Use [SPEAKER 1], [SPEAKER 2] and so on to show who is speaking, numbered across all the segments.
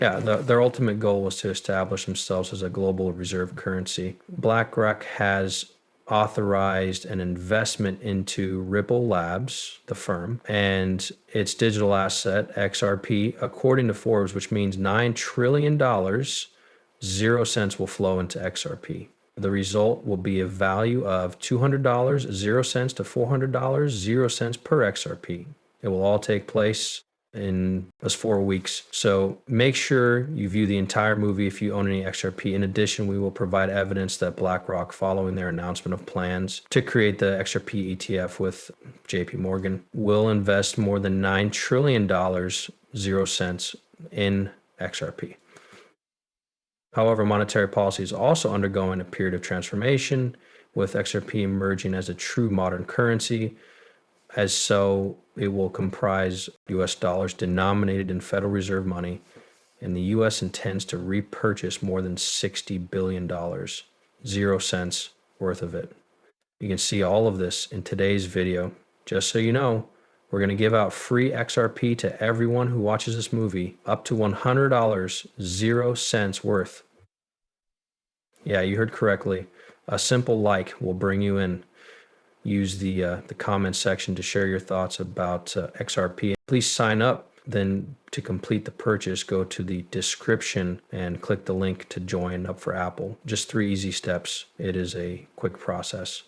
[SPEAKER 1] Yeah, their ultimate goal was to establish themselves as a global reserve currency. BlackRock has authorized an investment into Ripple Labs, the firm, and its digital asset, XRP, according to Forbes, which means $9 trillion, 0 cents will flow into XRP. The result will be a value of $200, 0 cents to $400, 0 cents per XRP. It will all take place in those 4 weeks. So make sure you view the entire movie if you own any XRP. In addition, we will provide evidence that BlackRock, following their announcement of plans to create the XRP ETF with JP Morgan, will invest more than $9 trillion, 0 cents in XRP. However, monetary policy is also undergoing a period of transformation, with XRP emerging as a true modern currency. As so, it will comprise US dollars denominated in Federal Reserve money, and the US intends to repurchase more than $60 billion, 0 cents worth of it. You can see all of this in today's video. Just so you know, we're going to give out free XRP to everyone who watches this movie, up to $100, 0 cents worth. Yeah, you heard correctly. A simple like will bring you in. Use the comment section to share your thoughts about XRP. Please sign up. Then to complete the purchase, go to the description and click the link to join up for Apple. Just 3 easy steps. It is a quick process.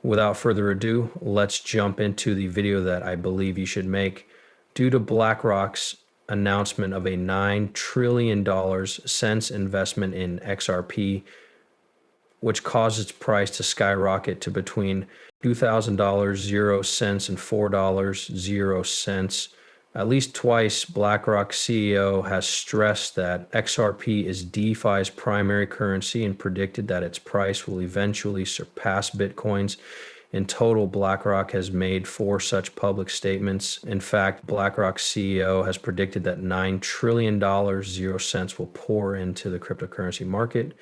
[SPEAKER 1] Without further ado, let's jump into the video that I believe you should make. Due to BlackRock's announcement of a $9 trillion cents investment in XRP, which caused its price to skyrocket to between $2,000, 0 cents, and $4, 0 cents. At least twice, BlackRock CEO has stressed that XRP is DeFi's primary currency and predicted that its price will eventually surpass Bitcoin's. In total, BlackRock has made 4 such public statements. In fact, BlackRock's CEO has predicted that $9 trillion, 0 cents will pour into the cryptocurrency market.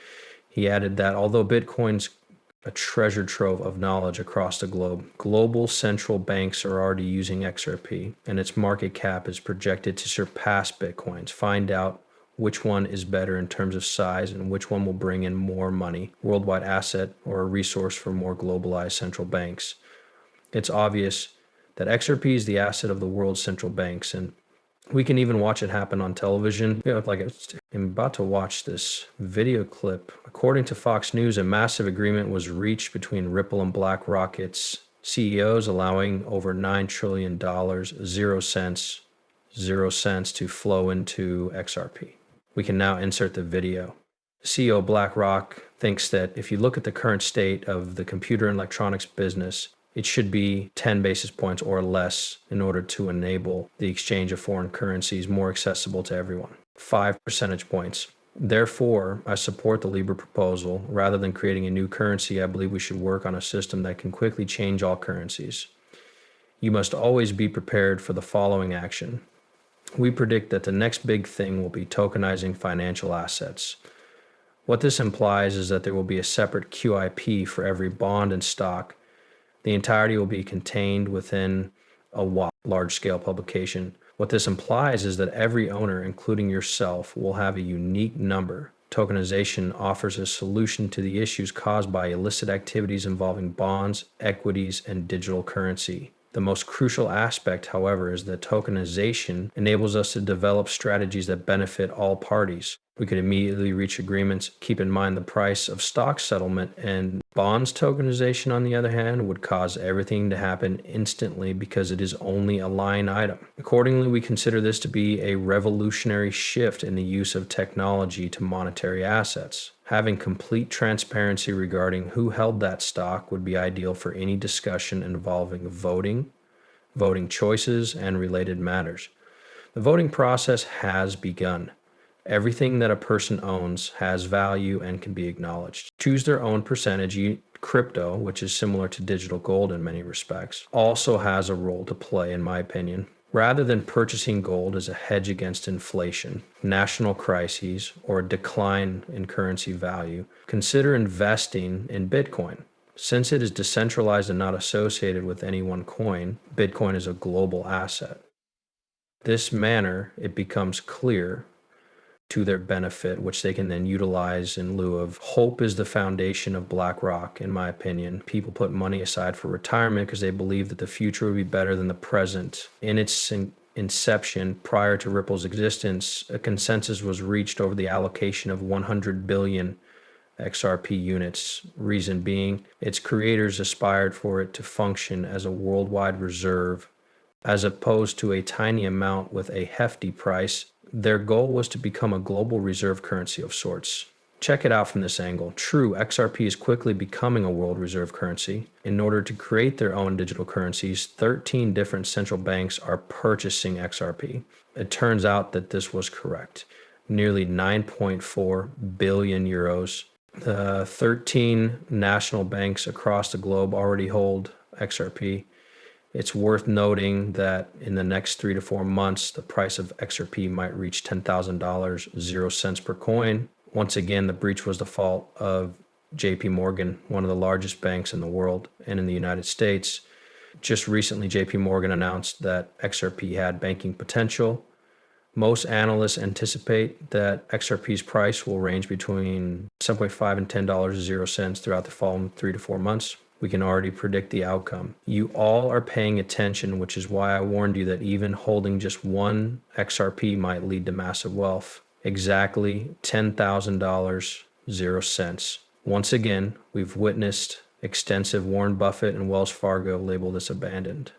[SPEAKER 1] He added that although Bitcoin's a treasure trove of knowledge across the globe, global central banks are already using XRP, and its market cap is projected to surpass Bitcoin's. Find out which one is better in terms of size and which one will bring in more money, worldwide asset, or a resource for more globalized central banks. It's obvious that XRP is the asset of the world's central banks, and we can even watch it happen on television. I'm about to watch this video clip. According to Fox News, a massive agreement was reached between Ripple and BlackRock, its CEOs, allowing over $9 trillion, 0 cents, 0 cents to flow into XRP. We can now insert the video. CEO of BlackRock thinks that if you look at the current state of the computer and electronics business, it should be 10 basis points or less in order to enable the exchange of foreign currencies more accessible to everyone. 5 percentage points. Therefore, I support the Libra proposal. Rather than creating a new currency, I believe we should work on a system that can quickly change all currencies. You must always be prepared for the following action. We predict that the next big thing will be tokenizing financial assets. What this implies is that there will be a separate QIP for every bond and stock. The entirety will be contained within a large-scale publication. What this implies is that every owner, including yourself, will have a unique number. Tokenization offers a solution to the issues caused by illicit activities involving bonds, equities, and digital currency. The most crucial aspect, however, is that tokenization enables us to develop strategies that benefit all parties. We could immediately reach agreements. Keep in mind the price of stock settlement, and bonds tokenization, on the other hand, would cause everything to happen instantly because it is only a line item. Accordingly, we consider this to be a revolutionary shift in the use of technology to monetary assets. Having complete transparency regarding who held that stock would be ideal for any discussion involving voting choices, and related matters. The voting process has begun. Everything that a person owns has value and can be acknowledged. Choose their own percentage. Crypto, which is similar to digital gold in many respects, also has a role to play, in my opinion. Rather than purchasing gold as a hedge against inflation, national crises, or a decline in currency value, consider investing in Bitcoin. Since it is decentralized and not associated with any one coin, Bitcoin is a global asset. This manner, it becomes clear to their benefit, which they can then utilize in lieu of. Hope is the foundation of BlackRock, in my opinion. People put money aside for retirement because they believe that the future will be better than the present. In its inception, prior to Ripple's existence, a consensus was reached over the allocation of 100 billion XRP units. Reason being, its creators aspired for it to function as a worldwide reserve, as opposed to a tiny amount with a hefty price. Their goal was to become a global reserve currency of sorts. Check it out from this angle. True, XRP is quickly becoming a world reserve currency. In order to create their own digital currencies, 13 different central banks are purchasing XRP. It turns out that this was correct. Nearly 9.4 billion euros. The 13 national banks across the globe already hold XRP. It's worth noting that in the next 3 to 4 months, the price of XRP might reach $10,000, 0 cents per coin. Once again, the breach was the fault of JP Morgan, one of the largest banks in the world and in the United States. Just recently, JP Morgan announced that XRP had banking potential. Most analysts anticipate that XRP's price will range between $7.5 and $10, 0 cents throughout the following 3 to 4 months. We can already predict the outcome. You all are paying attention, which is why I warned you that even holding just one XRP might lead to massive wealth. Exactly $10,000, 0 cents. Once again, we've witnessed extensive Warren Buffett and Wells Fargo label this abandoned.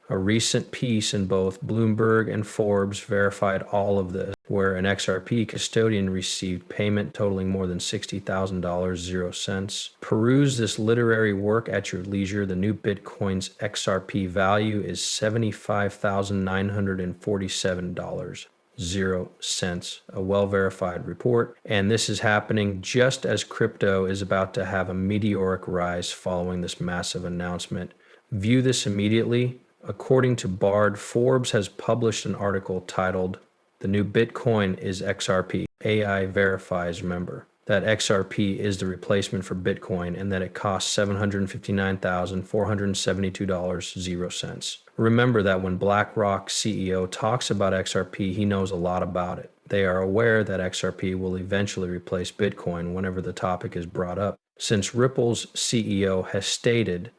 [SPEAKER 1] A recent piece in both Bloomberg and Forbes verified all of this, where an XRP custodian received payment totaling more than $60,000, 0 cents. Peruse this literary work at your leisure. The new Bitcoin's XRP value is $75,947, 0 cents, a well-verified report. And this is happening just as crypto is about to have a meteoric rise following this massive announcement. View this immediately. According to Bard, Forbes has published an article titled, "The New Bitcoin is XRP. AI verifies, remember, that XRP is the replacement for Bitcoin and that it costs $759,472, 0 cents. Remember that when BlackRock CEO talks about XRP, he knows a lot about it. They are aware that XRP will eventually replace Bitcoin whenever the topic is brought up. Since Ripple's CEO has stated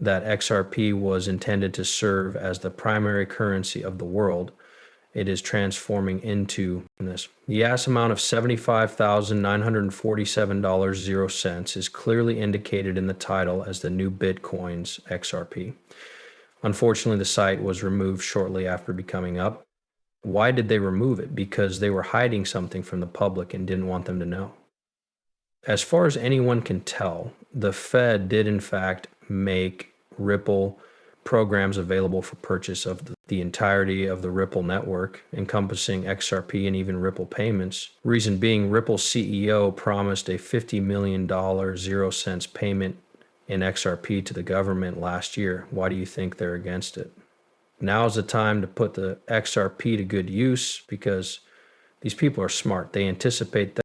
[SPEAKER 1] that XRP was intended to serve as the primary currency of the world, it is transforming into this. The ass amount of $75,947, 0 cents is clearly indicated in the title as the new Bitcoin's XRP. Unfortunately, the site was removed shortly after becoming up. Why did they remove it? Because they were hiding something from the public and didn't want them to know. As far as anyone can tell, the Fed did in fact make Ripple programs available for purchase of the entirety of the Ripple network, encompassing XRP and even Ripple payments. Reason being, Ripple's CEO promised a $50 million 0 cents payment in XRP to the government last year. Why do you think they're against it? Now is the time to put the XRP to good use because these people are smart. They anticipate that